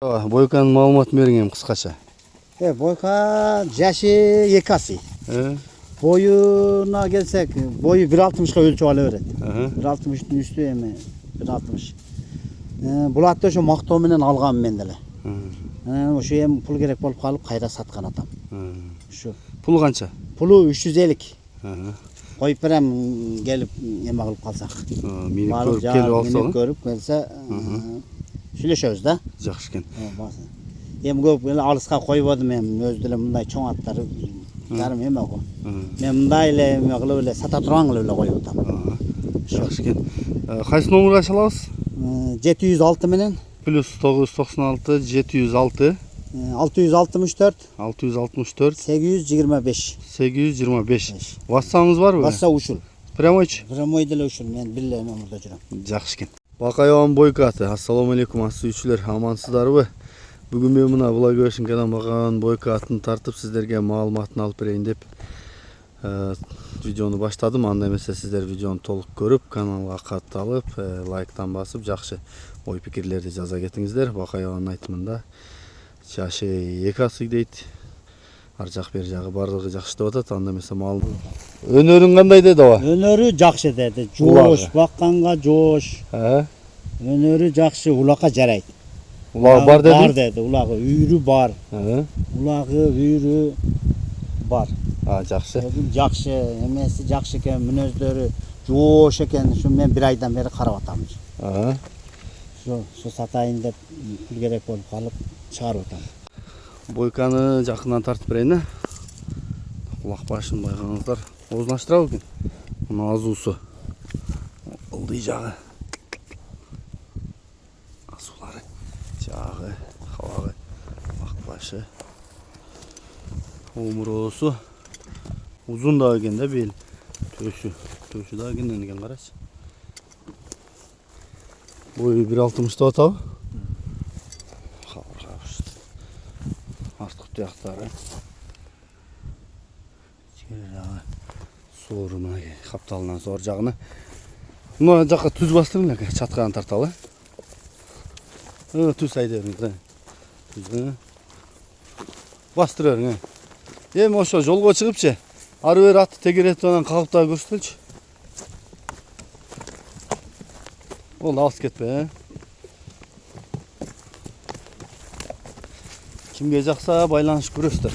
Бойканын маалыматын бериңем кыскача. Бойка жашы 2 асый. Boyuna gelsek, boyu 1.60'a ölçü ala öğret. 1.60'ın üstü emi 1.60. Bulatda şu maqtaw menen algan mendele. Şu em pul gerek bolup kalıp kayda satkan atam. Şu. Pulu kança? Pulu 350. Koyup berem gelip ema kılıp kalsak. Meni görüp kelip alsa meni görüp gelse süleşöz da. Жақсы екен. Em көп ele alıska koyup adım em özdele bunday çoğ atları yarım ema go. Men bunday ele ema kılıp ele sata turan kılıp ele koyup atam. Жақсы екен. Кайсы номерге аша алабыз? 706 menen +996 706 664 664 825. 825. WhatsApp'ыңыз бар mı? WhatsApp ушул. Прямойчу? Прямой деле ушул. Мен билле номерде жүрөм. Жақсы екен. Бакайбан Бойкаты. Ассаламу алейкум ас-сүйүүчүлөр, амансыздарбы? Бүгүн мен мына Благовещенкадан Бакайбан Бойкатын тартып сиздерге маалыматын алып берейин деп видеону баштадым. Анда эмесе сиздер видеону толук көрүп, каналга катталып, лайктан басып, жакшы ой пикирлерди жаза кетиңиздер. Бакайбанын айтымында жашы 2 асый дейт. Ар жак бер жагы бардыгы жакшы деп атат. Анда эмесе маалым. Өнөрүң кандай деди аба? Өнөрү жакшы деди. Жош, бакканга жош. Өнөрү жакшы, улакка жарайт. Улагы бар деди? Бар деди. Улагы үйрү бар. Улагы үйрү бар. Жакшы. Жакшы, эмеси жакшы экен, мүнөздөрү жош экен. Şu мен 1 айдан бери карап атамыз. Şu сатайын деп пул керек болуп калып чыгарып атам. Бойканы жакындан тартып берейин. Кулак башын байкаңыздар. Оозун ачтырабы экен? Мына азуусу. Ылдый жагы. Азуулары. Жагы, кабагы, бак башы. Омуроосу. Узун да экен да бел. Төшү да кенен экен, карачы. Бою 1.60 деп атабы? Артық тұяқтары. Жағы соры мына қапталынан сор жағына. Мына жаққа түз бастырың ләке, чатқаны тарталы. Түз айдырың. Бастыр өрің. Ем ошо жолға шығыпчы. Ары бері атты тегеретіп онан қалыптағы көрсетілші. Ол алыс кетпе. Kimge жақса байланыш көрөсүздөр.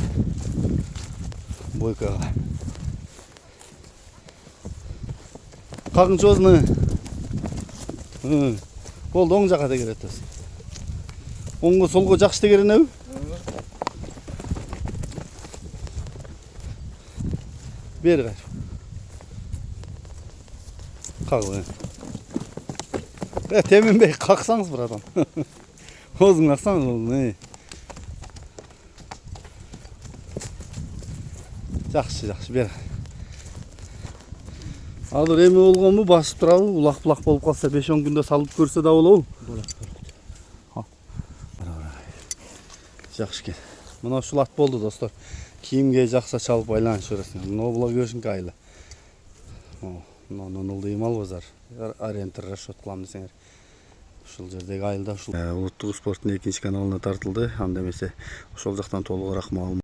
Бойкага. Кагынчы өзүнө. Болду, оң жака тегеретесиз. Оңго солго жакшы тегеренеби? Бери кайр. Кагы. Теминбей каксаңыз братан. Өзүң каксаң болду. Жақсы, бер. Адыр эме болгонбу, басып турабы, улак-булак болуп калса 5-10 күндө салып көрсө да болобу? Жақсы экен. Мына ушул ат болду достор. Кийимге жакса чалып байланыш бересиң. Мына Благовещенка айылы. Мына Ылдый мал базар. Арендер расчет кылам десеңер. Ушул жердеги айылда ушул улуттук спорттун 2-чи каналына тартылды. Анда эмесе ошол жактан толугураак маалымат